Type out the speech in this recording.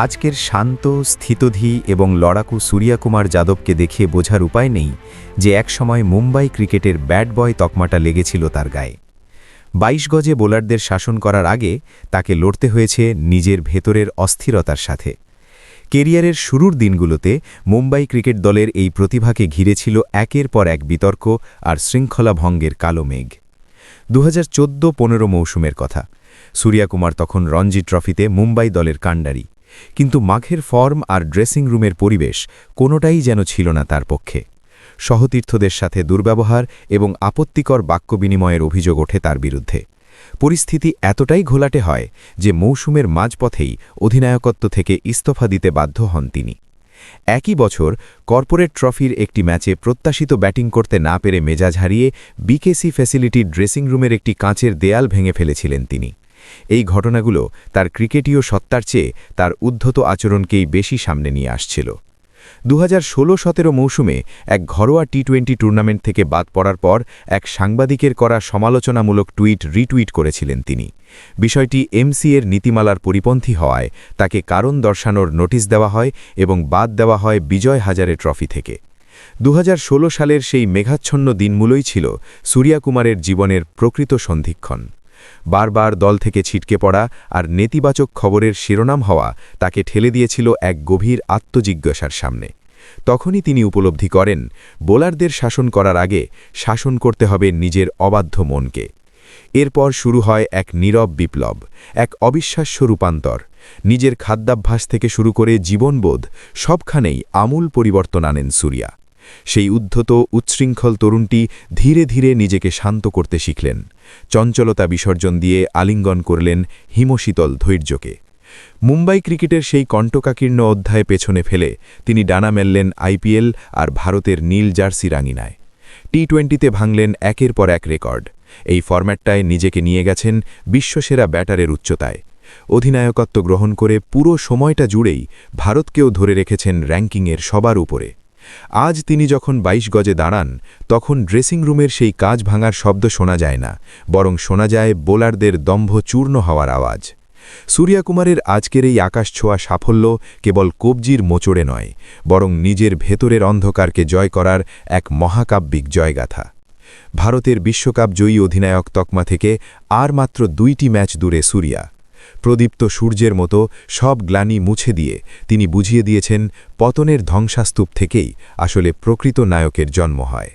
আজকের শান্ত স্থিতধী এবং লড়াকু সূর্যকুমার যাদবকে দেখে বোঝার উপায় নেই যে একসময় মুম্বাই ক্রিকেটের ব্যাট বয় তকমাটা লেগেছিল তার গায়ে। ২২ গজে বোলারদের শাসন করার আগে তাকে লড়তে হয়েছে নিজের ভেতরের অস্থিরতার সাথে। কেরিয়ারের শুরুর দিনগুলোতে মুম্বাই ক্রিকেট দলের এই প্রতিভাকে ঘিরেছিল একের পর এক বিতর্ক আর শৃঙ্খলা ভঙ্গের কালো মেঘ। ২০১৪-১৫ মৌসুমের কথা। সূর্যকুমার তখন রঞ্জি ট্রফিতে মুম্বাই দলের কাণ্ডারি, কিন্তু মাঘের ফর্ম আর ড্রেসিং রুমের পরিবেশ কোনোটাই যেন ছিল না তার পক্ষে। সহতীর্থদের সাথে দুর্ব্যবহার এবং আপত্তিকর বাক্য বিনিময়ের অভিযোগ ওঠে তার বিরুদ্ধে। পরিস্থিতি এতটাই ঘোলাটে হয় যে মৌসুমের মাঝপথেই অধিনায়কত্ব থেকে ইস্তফা দিতে বাধ্য হন তিনি। একই বছর কর্পোরেট ট্রফির একটি ম্যাচে প্রত্যাশিত ব্যাটিং করতে না পেরে মেজাজ হারিয়ে বিকেসি ফ্যাসিলিটির ড্রেসিং রুমের একটি কাঁচের দেয়াল ভেঙে ফেলেছিলেন তিনি। এই ঘটনাগুলো তার ক্রিকেটীয় সত্তার চেয়ে তার উদ্ধত আচরণকেই বেশি সামনে নিয়ে আসছিল। ২০১৬-১৭ মৌসুমে এক ঘরোয়া টি-20 টুর্নামেন্ট থেকে বাদ পড়ার পর এক সাংবাদিকের করা সমালোচনামূলক টুইট রিটুইট করেছিলেন তিনি। বিষয়টি এমসিএর নীতিমালার পরিপন্থী হওয়ায় তাকে কারণ দর্শানোর নোটিশ দেওয়া হয় এবং বাদ দেওয়া হয় বিজয় হাজারে ট্রফি থেকে। ২০১৬ সালের সেই মেঘাচ্ছন্ন দিনগুলোই ছিল সূর্যকুমারের জীবনের প্রকৃত সন্ধিক্ষণ। বারবার দল থেকে ছিটকে পড়া আর নেতিবাচক খবরের শিরোনাম হওয়া তাকে ঠেলে দিয়েছিল এক গভীর আত্মজিজ্ঞাসার সামনে। তখনই তিনি উপলব্ধি করেন, বোলারদের শাসন করার আগে শাসন করতে হবে নিজের অবাধ্য মনকে। এরপর শুরু হয় এক নীরব বিপ্লব, এক অবিশ্বাস্য রূপান্তর। নিজের খাদ্যাভ্যাস থেকে শুরু করে জীবনবোধ সবখানেই আমূল পরিবর্তন আনেন সূর্যা। সেই উদ্ধত উচ্ছৃঙ্খল তরুণটি ধীরে ধীরে নিজেকে শান্ত করতে শিখলেন, চঞ্চলতা বিসর্জন দিয়ে আলিঙ্গন করলেন হিমশীতল ধৈর্যকে। মুম্বাই ক্রিকেটের সেই কণ্টকাকীর্ণ অধ্যায় পেছনে ফেলে তিনি ডানা মেললেন আইপিএল আর ভারতের নীল জার্সি রাঙিনায়। টি-20তে ভাঙলেন একের পর এক রেকর্ড। এই ফরম্যাটটায় নিজেকে নিয়ে গেছেন বিশ্বসেরা ব্যাটারের উচ্চতায়। অধিনায়কত্ব গ্রহণ করে পুরো সময়টা জুড়েই ভারতকেও ধরে রেখেছেন র্যাঙ্কিংয়ের সবার উপরে। আজ তিনি যখন ২২ গজে দাঁড়ান, তখন ড্রেসিং রুমের সেই কাঁচ ভাঙার শব্দ শোনা যায় না, বরং শোনা যায় বোলারদের দম্ভ চূর্ণ হওয়ার আওয়াজ। সূর্যকুমারের আজকের এই আকাশছোঁয়া সাফল্য কেবল কবজির মোচড়ে নয়, বরং নিজের ভেতরের অন্ধকারকে জয় করার এক মহাকাব্যিক জয়গাথা। ভারতের বিশ্বকাপ জয়ী অধিনায়ক তকমা থেকে আর মাত্র ২টি ম্যাচ দূরে সূর্যা। প্রদীপ্ত সূর্যের মতো সব গ্লানি মুছে দিয়ে তিনি বুঝিয়ে দিয়েছেন, পতনের ধ্বংসাস্তূপ থেকেই আসলে প্রকৃত নায়কের জন্ম হয়।